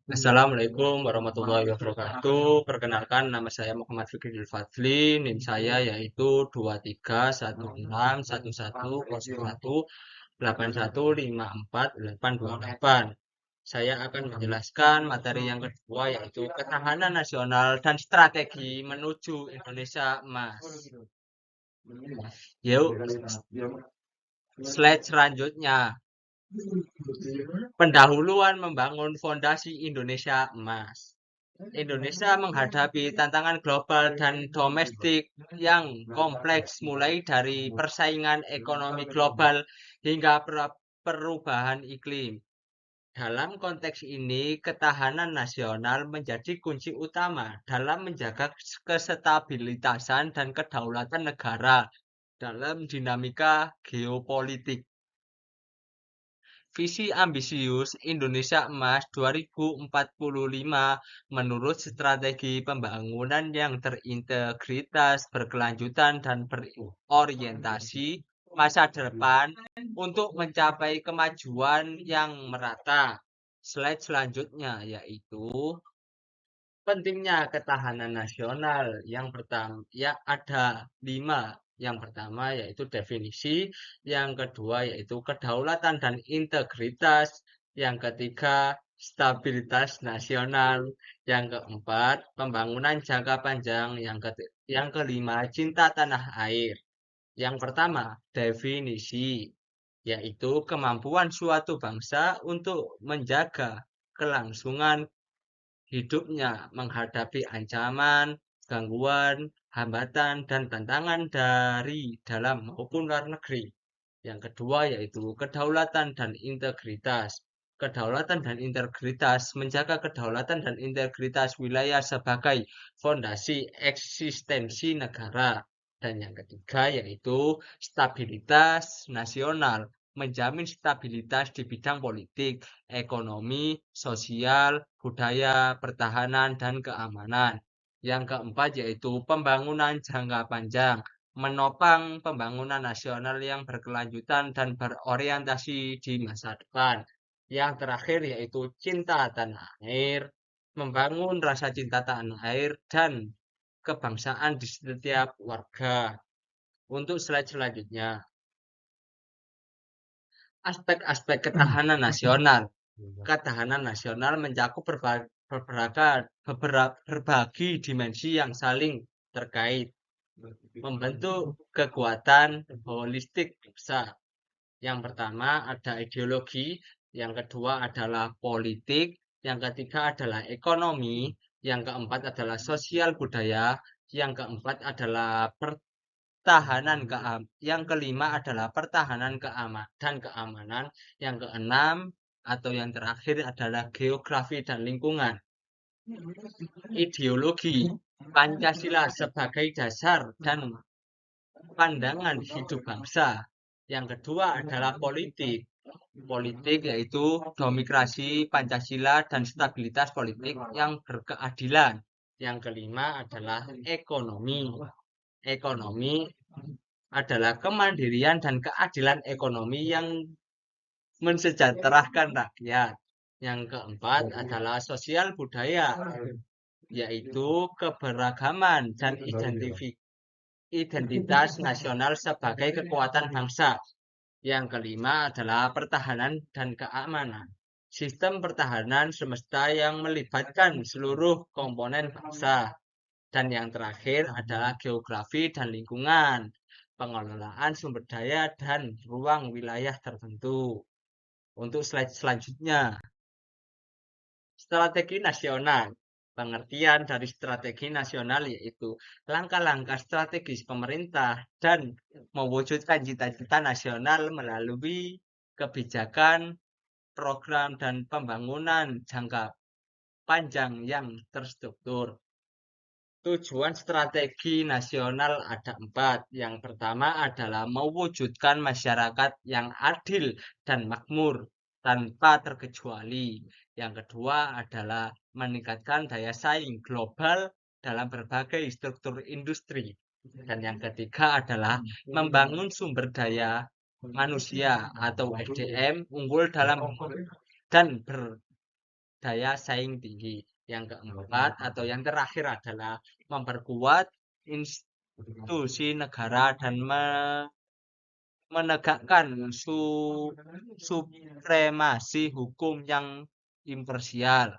Assalamualaikum warahmatullahi wabarakatuh. Perkenalkan nama saya Muhammad Fikri Fadli. NIM saya yaitu 23161111818488. Saya akan menjelaskan materi yang kedua yaitu ketahanan nasional dan strategi menuju Indonesia Emas. Yuk, slide selanjutnya. Pendahuluan membangun fondasi Indonesia Emas. Indonesia menghadapi tantangan global dan domestik yang kompleks mulai dari persaingan ekonomi global hingga perubahan iklim. Dalam konteks ini, ketahanan nasional menjadi kunci utama dalam menjaga kestabilitasan dan kedaulatan negara dalam dinamika geopolitik. Visi ambisius Indonesia Emas 2045 menurut strategi pembangunan yang terintegritas, berkelanjutan, dan berorientasi masa depan untuk mencapai kemajuan yang merata. Slide selanjutnya yaitu pentingnya ketahanan nasional. Yang pertama, ya ada 5. Yang pertama yaitu definisi, yang kedua yaitu kedaulatan dan integritas, yang ketiga stabilitas nasional, yang keempat pembangunan jangka panjang, yang kelima cinta tanah air. Yang pertama, definisi, yaitu kemampuan suatu bangsa untuk menjaga kelangsungan hidupnya menghadapi ancaman, gangguan, hambatan, dan tantangan dari dalam maupun luar negeri. Yang kedua yaitu kedaulatan dan integritas. Kedaulatan dan integritas menjaga kedaulatan dan integritas wilayah sebagai fondasi eksistensi negara. Dan yang ketiga yaitu stabilitas nasional, menjamin stabilitas di bidang politik, ekonomi, sosial, budaya, pertahanan, dan keamanan. Yang keempat yaitu pembangunan jangka panjang, menopang pembangunan nasional yang berkelanjutan dan berorientasi di masa depan. Yang terakhir yaitu cinta tanah air, membangun rasa cinta tanah air dan kebangsaan di setiap warga. Untuk slide selanjutnya, aspek-aspek ketahanan nasional. Ketahanan nasional mencakup berbagi dimensi yang saling terkait, membentuk kekuatan holistik besar. Yang pertama ada ideologi, yang kedua adalah politik, yang ketiga adalah ekonomi, yang keempat adalah sosial budaya, yang keempat adalah yang kelima adalah pertahanan dan keamanan, yang keenam atau yang terakhir adalah geografi dan lingkungan. Ideologi Pancasila sebagai dasar dan pandangan hidup bangsa. Yang kedua adalah politik. Politik yaitu demokrasi, Pancasila, dan stabilitas politik yang berkeadilan. Yang kelima adalah ekonomi. Ekonomi adalah kemandirian dan keadilan ekonomi yang mensejahterakan rakyat. Yang keempat adalah sosial budaya, yaitu keberagaman dan identitas nasional sebagai kekuatan bangsa. Yang kelima adalah pertahanan dan keamanan. Sistem pertahanan semesta yang melibatkan seluruh komponen bangsa. Dan yang terakhir adalah geografi dan lingkungan, pengelolaan sumber daya dan ruang wilayah tertentu. Untuk slide selanjutnya, strategi nasional. Pengertian dari strategi nasional yaitu langkah-langkah strategis pemerintah dan mewujudkan cita-cita nasional melalui kebijakan, program, dan pembangunan jangka panjang yang terstruktur. Tujuan strategi nasional ada 4. Yang pertama adalah mewujudkan masyarakat yang adil dan makmur tanpa terkecuali. Yang kedua adalah meningkatkan daya saing global dalam berbagai struktur industri. Dan yang ketiga adalah membangun sumber daya manusia atau SDM unggul dan daya saing tinggi. Yang keempat atau yang terakhir adalah memperkuat institusi negara dan menegakkan supremasi hukum yang imparsial.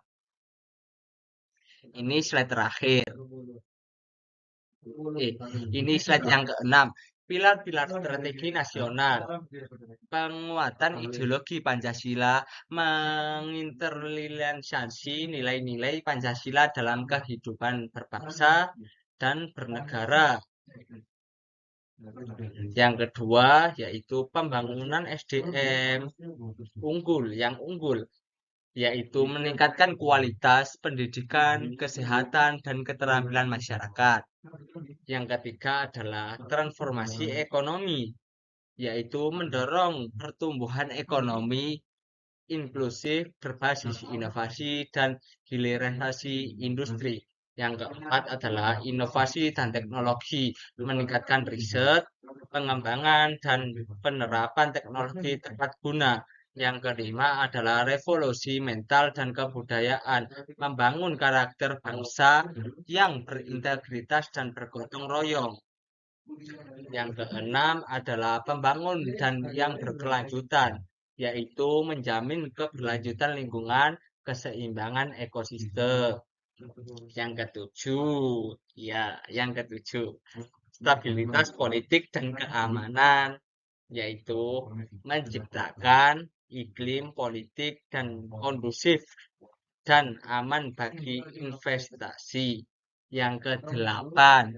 Ini slide terakhir. Ini slide yang keenam. Pilar-pilar strategi nasional. Penguatan ideologi Pancasila, menginternalisasi nilai-nilai Pancasila dalam kehidupan berbangsa dan bernegara. Yang kedua yaitu pembangunan SDM unggul, yaitu meningkatkan kualitas pendidikan, kesehatan, dan keterampilan masyarakat. Yang ketiga adalah transformasi ekonomi, yaitu mendorong pertumbuhan ekonomi inklusif berbasis inovasi dan hilirisasi industri. Yang keempat adalah inovasi dan teknologi, meningkatkan riset, pengembangan, dan penerapan teknologi tepat guna. Yang kelima adalah revolusi mental dan kebudayaan, membangun karakter bangsa yang berintegritas dan bergotong royong. Yang keenam adalah pembangun dan yang berkelanjutan, yaitu menjamin keberlanjutan lingkungan, keseimbangan ekosistem. Yang ketujuh, stabilitas politik dan keamanan, yaitu menciptakan iklim politik dan kondusif dan aman bagi investasi. Yang kedelapan,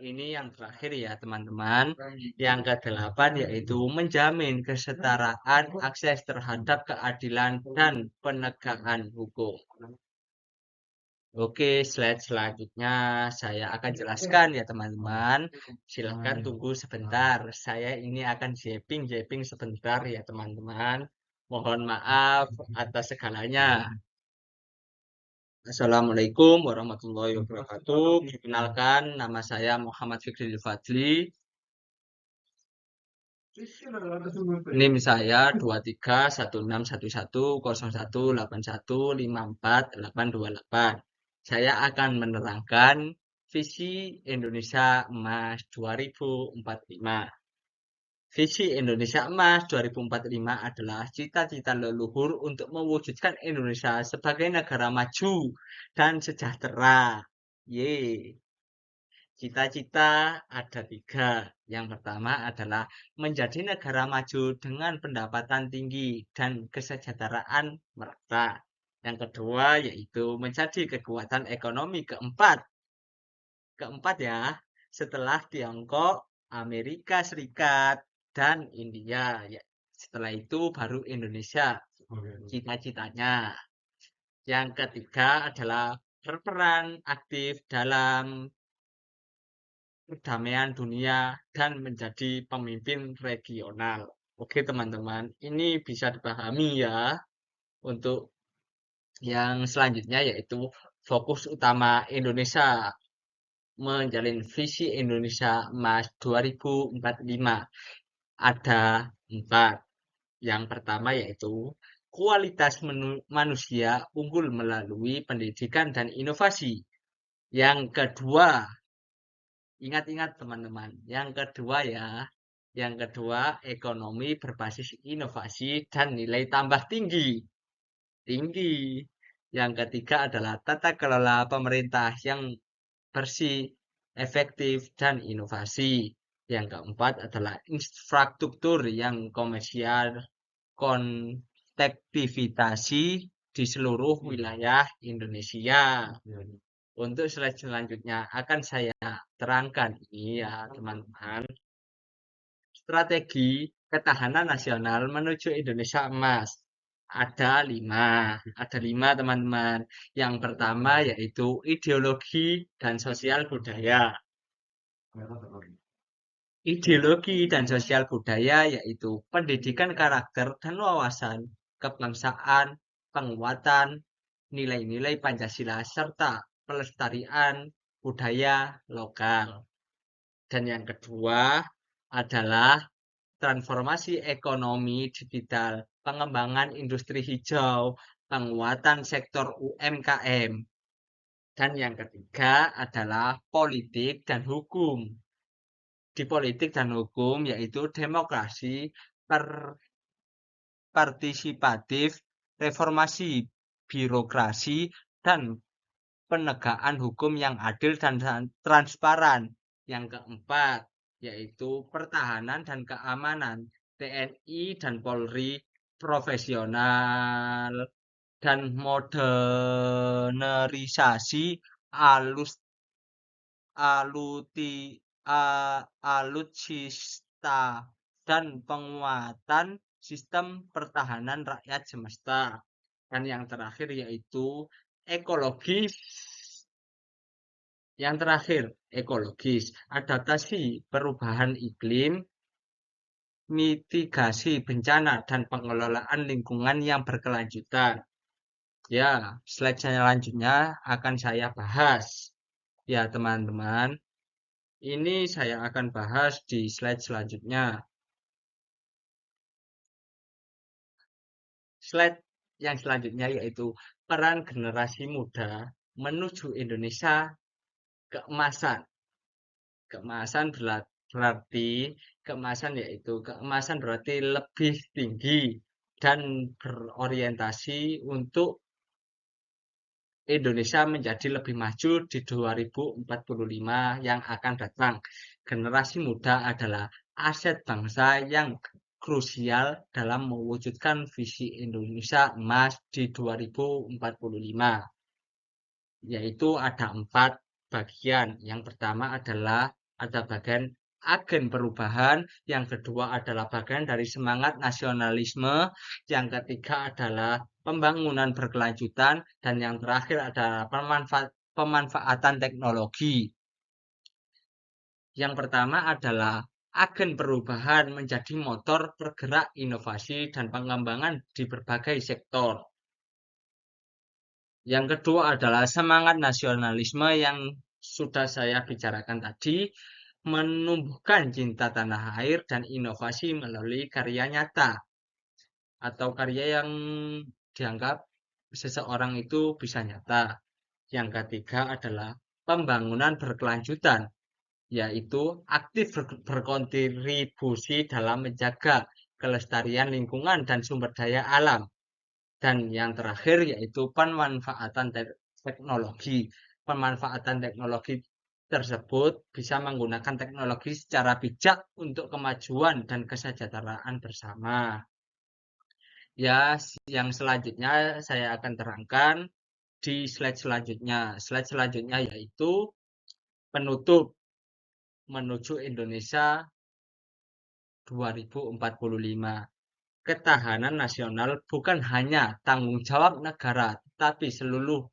ini yang terakhir ya teman-teman. Yang kedelapan yaitu menjamin kesetaraan akses terhadap keadilan dan penegakan hukum. Oke, slide selanjutnya saya akan jelaskan ya teman-teman. Silahkan tunggu sebentar. Saya ini akan japping sebentar ya teman-teman. Mohon maaf atas segalanya. Assalamualaikum warahmatullahi wabarakatuh. Perkenalkan, nama saya Muhammad Fikri Fadli. NIM saya 23161101815484. Saya akan menerangkan visi Indonesia Emas 2045. Visi Indonesia Emas 2045 adalah cita-cita leluhur untuk mewujudkan Indonesia sebagai negara maju dan sejahtera. Cita-cita ada 3. Yang pertama adalah menjadi negara maju dengan pendapatan tinggi dan kesejahteraan merata. Yang kedua yaitu menjadi kekuatan ekonomi keempat ya, setelah Tiongkok, Amerika Serikat, dan India. Ya, setelah itu baru Indonesia cita-citanya. Yang ketiga adalah berperan aktif dalam perdamaian dunia dan menjadi pemimpin regional. Oke teman-teman, ini bisa dipahami ya. Untuk yang selanjutnya yaitu fokus utama Indonesia menjalin visi Indonesia Emas 2045. Ada 4. Yang pertama yaitu kualitas manusia unggul melalui pendidikan dan inovasi. Yang kedua, ingat-ingat teman-teman, yang kedua ekonomi berbasis inovasi dan nilai tambah tinggi. Yang ketiga adalah tata kelola pemerintah yang bersih, efektif, dan inovasi. Yang keempat adalah infrastruktur yang komersial, konektivitas di seluruh wilayah Indonesia. Untuk slide selanjutnya akan saya terangkan ini ya teman-teman. Strategi ketahanan nasional menuju Indonesia Emas. Ada 5 teman-teman. Yang pertama yaitu ideologi dan sosial budaya. Ideologi dan sosial budaya yaitu pendidikan karakter dan wawasan kebangsaan, penguatan nilai-nilai Pancasila serta pelestarian budaya lokal. Dan yang kedua adalah transformasi ekonomi digital, pengembangan industri hijau, penguatan sektor UMKM. Dan yang ketiga adalah politik dan hukum. Di politik dan hukum yaitu demokrasi, partisipatif, reformasi birokrasi, dan penegakan hukum yang adil dan transparan. Yang keempat yaitu pertahanan dan keamanan. TNI dan Polri profesional dan modernisasi alutsista dan penguatan sistem pertahanan rakyat semesta. Dan yang terakhir yaitu ekologis. Yang terakhir, ekologis, adaptasi perubahan iklim, mitigasi bencana, dan pengelolaan lingkungan yang berkelanjutan. Ya, slide selanjutnya akan saya bahas. Ya, teman-teman, ini saya akan bahas di slide selanjutnya. Slide yang selanjutnya yaitu peran generasi muda menuju Indonesia keemasan. Keemasan berarti lebih tinggi dan berorientasi untuk Indonesia menjadi lebih maju di 2045 yang akan datang. Generasi muda adalah aset bangsa yang krusial dalam mewujudkan visi Indonesia emas di 2045. Yaitu ada 4 bagian. Yang pertama adalah ada bagian agen perubahan, yang kedua adalah bagian dari semangat nasionalisme, yang ketiga adalah pembangunan berkelanjutan, dan yang terakhir adalah pemanfaatan teknologi. Yang pertama adalah agen perubahan menjadi motor bergerak inovasi dan pengembangan di berbagai sektor. Yang kedua adalah semangat nasionalisme yang sudah saya bicarakan tadi, menumbuhkan cinta tanah air dan inovasi melalui karya nyata atau karya yang dianggap seseorang itu bisa nyata. Yang ketiga adalah pembangunan berkelanjutan, yaitu aktif berkontribusi dalam menjaga kelestarian lingkungan dan sumber daya alam. Dan yang terakhir yaitu pemanfaatan teknologi. Pemanfaatan teknologi tersebut bisa menggunakan teknologi secara bijak untuk kemajuan dan kesejahteraan bersama. Ya, yang selanjutnya saya akan terangkan di slide selanjutnya. Slide selanjutnya yaitu penutup menuju Indonesia 2045. Ketahanan nasional bukan hanya tanggung jawab negara, tapi seluruh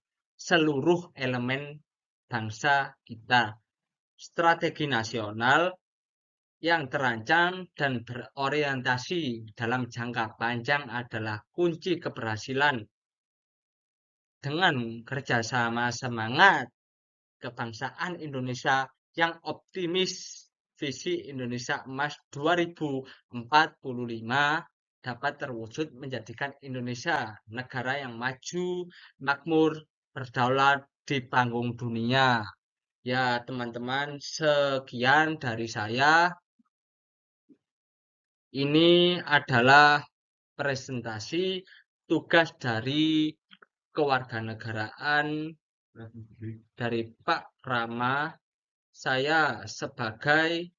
elemen bangsa kita. Strategi nasional yang terancang dan berorientasi dalam jangka panjang adalah kunci keberhasilan. Dengan kerjasama semangat kebangsaan Indonesia yang optimis, visi Indonesia Emas 2045 dapat terwujud menjadikan Indonesia negara yang maju, makmur, berdaulat di panggung dunia. Ya, teman-teman, sekian dari saya. Ini adalah presentasi tugas dari kewarganegaraan dari Pak Rama. Saya sebagai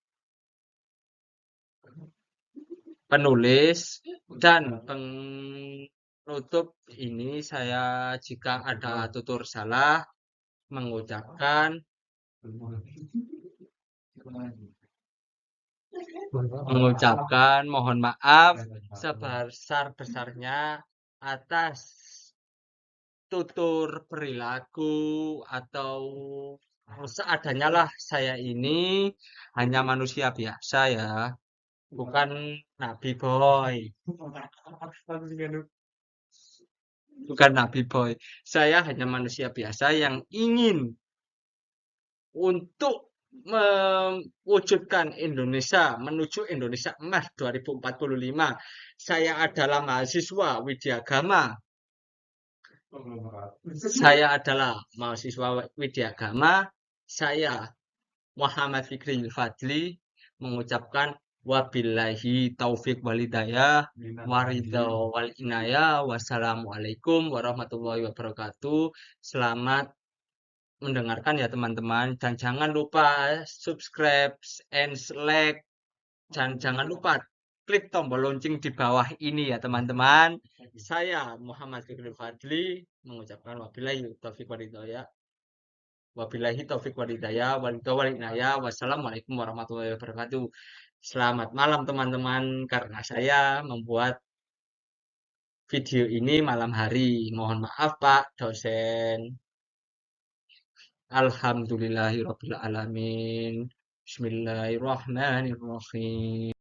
penulis dan penutup ini, saya jika ada tutur salah mengucapkan mohon maaf sebesar-besarnya atas tutur perilaku atau seadanya lah. Saya ini hanya manusia biasa ya, bukan Nabi Boy. Bukan Nabi Boy. Saya hanya manusia biasa yang ingin untuk mewujudkan Indonesia menuju Indonesia Emas 2045. Saya adalah mahasiswa Widyagama Saya adalah mahasiswa Widyagama. Saya Muhammad Fikri Fadli mengucapkan wabillahi taufik walidayah waridho wal inayah. Wassalamualaikum warahmatullahi wabarakatuh. Selamat mendengarkan ya teman-teman, dan jangan lupa subscribe and like, dan jangan lupa klik tombol lonceng di bawah ini ya teman-teman. Saya Muhammad Fikri Fadli mengucapkan wabillahi taufik walidayah. Wassalamualaikum warahmatullahi wabarakatuh. Selamat malam teman-teman, karena saya membuat video ini malam hari. Mohon maaf Pak dosen. Alhamdulillahirabbil alamin. Bismillahirrahmanirrahim.